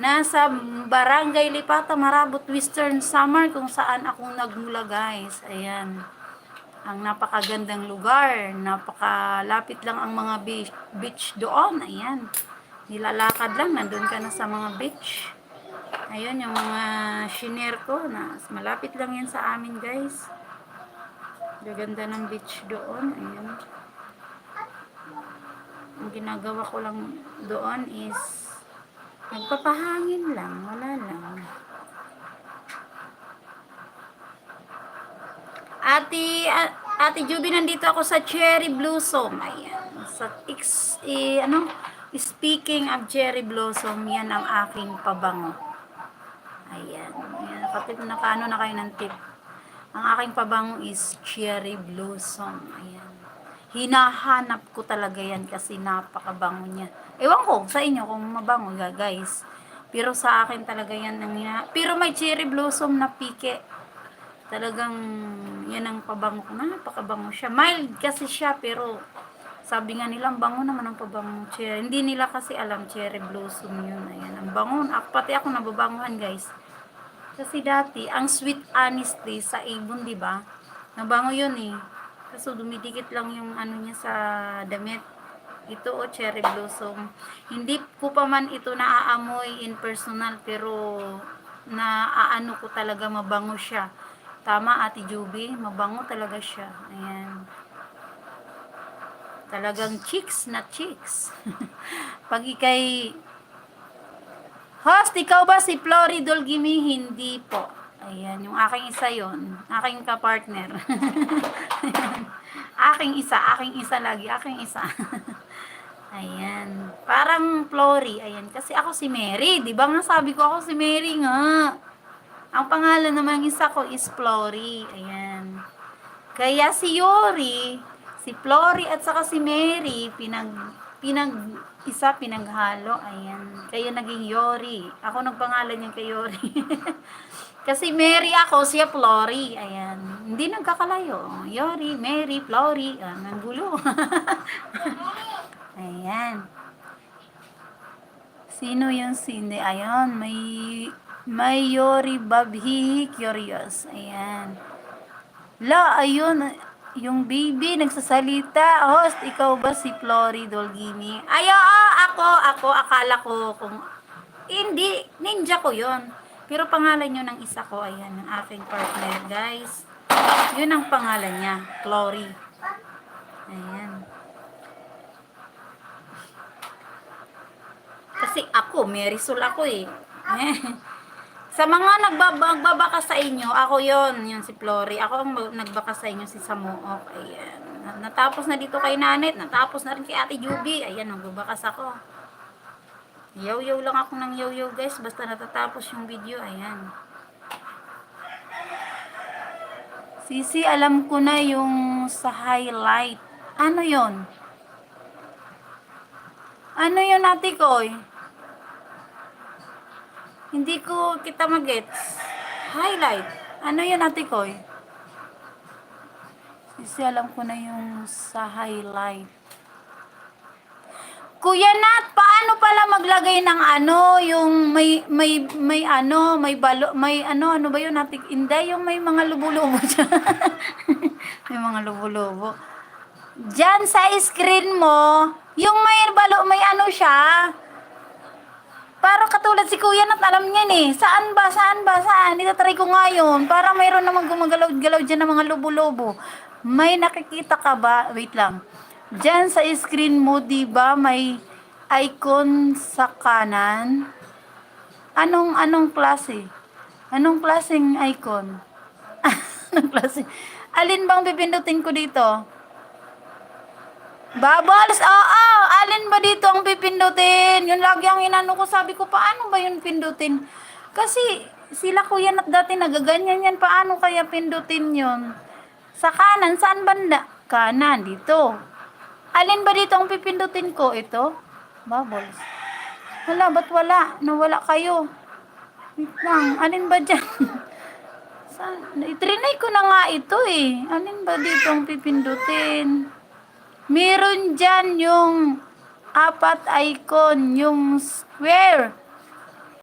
Nasa Barangay Lipata, Marabot, Western Samar, kung saan akong nagmula, guys. Ayan. Ang napakagandang lugar. Napakalapit lang ang mga beach doon. Ayan. Nilalakad lang. Nandun ka na sa mga beach. Ayun, yung mga shinare ko. Malapit lang yan sa amin, guys. Gaganda ng beach doon. Ayan. Ang ginagawa ko lang doon is nagpapahangin lang. Wala lang. Ate Juby, nandito ako sa Cherry Blossom. Ayan. Speaking of Cherry Blossom, yan ang aking pabango. Ayan. Ayan. Nakaano na kayo ng tip. Ang aking pabango is Cherry Blossom. Ayan. Hinahanap ko talaga yan kasi napakabango niya. Ewan ko sa inyo kung mabango, guys. Pero sa akin talaga yan. Pero may Cherry Blossom na pike. Talagang yan ang pabango ko. Napakabango siya. Mild kasi siya, pero sabi nga nila, bango naman ang pabango cherry. Hindi nila kasi alam, Cherry Blossom yun. Ayan, ang bango. Pati ako nababanguhan, guys. Kasi dati, ang sweet honesty sa ibon, di ba? Nabango yun eh. Kaso dumidikit lang yung ano niya sa damit. Ito o, Cherry Blossom. Hindi ko pa man ito naaamoy in personal, pero naaano ko talaga, mabango siya. Tama, Ate Juby, mabango talaga siya. Ayan. Talagang chicks na chicks. Pag ikay host, ikaw ba si Flory Dolgimi? Hindi po. Ayan, yung aking isa yon, aking kapartner. aking isa lagi, aking isa. Ayan, parang Flory. Ayan, kasi ako si Mary. Di ba nga sabi ko ako si Mary nga. Ang pangalan naman isa ko is Flory. Ayan. Kaya si Yori, si Flory at saka si Mary, pinaghalo. Ayan. Kaya naging Yori. Ako nagpangalan niya kay Yori. Kasi Mary ako, siya Flory. Ayan. Hindi nagkakalayo. Yori, Mary, Flory. Ang gulo. Ayan. Sino yung sindi? Ayan, may Yori Babhi Curious. Ayan. Ayun, yung baby nagsasalita. Host, ikaw ba si Flory Dolgini? Ako, akala ko kung hindi, ninja ko yon. Pero pangalan yun ng isa ko, ayan, ng aking partner, guys. Yun ang pangalan niya, Flory. Ayan. Kasi ako, Marisol ako eh. Sa mga nagbabaka sa inyo, ako yon, yun si Flory. Ako ang nagbaka sa inyo, si Samuok. Ayan. Natapos na dito kay Nanet, natapos na rin kay Ate Juby. Ayan, nagbabakas ako. Yaw-yaw lang ako ng yaw-yaw, guys, basta natatapos yung video. Ayan. Sisi, alam ko na yung sa highlight. Ano yon? Ano yun, Ate Koy? Hindi ko kita magets. Highlight. Ano yun, Ate Koy? Kasi alam ko na yung sa highlight. Kuya Nat, paano pala maglagay ng ano, yung may balo, ano ba yun, Ate? Hindi, yung may mga lubo-lubo dyan. May mga lubo-lubo. Diyan sa screen mo, yung may balo, may ano siya. Parang katulad si Kuya Nat, alam niya eh. Saan ba? Itatry ko nga yun. Parang mayroon namang gumagalaw-galaw dyan ng mga lubo-lubo. May nakikita ka ba? Wait lang. Diyan sa screen mo, di ba may icon sa kanan? Anong klase? Anong klaseng icon? Anong klase? Alin bang pipindutin ko dito? Bubbles? Oo! Alin ba dito ang pipindutin? Yun lagi ang inano ko. Sabi ko, paano ba yun pindutin? Kasi sila Kuya Nat dati nagaganyan yan. Paano kaya pindutin yun? Sa kanan, saan banda? Kanan, dito. Alin ba dito ang pipindutin ko? Ito? Bubbles. Wala, ba't wala? Nawala kayo. Wait lang. Alin ba dyan? Itrinay ko na nga ito eh. Alin ba dito ang pipindutin? Meron dyan yung apat icon, yung square.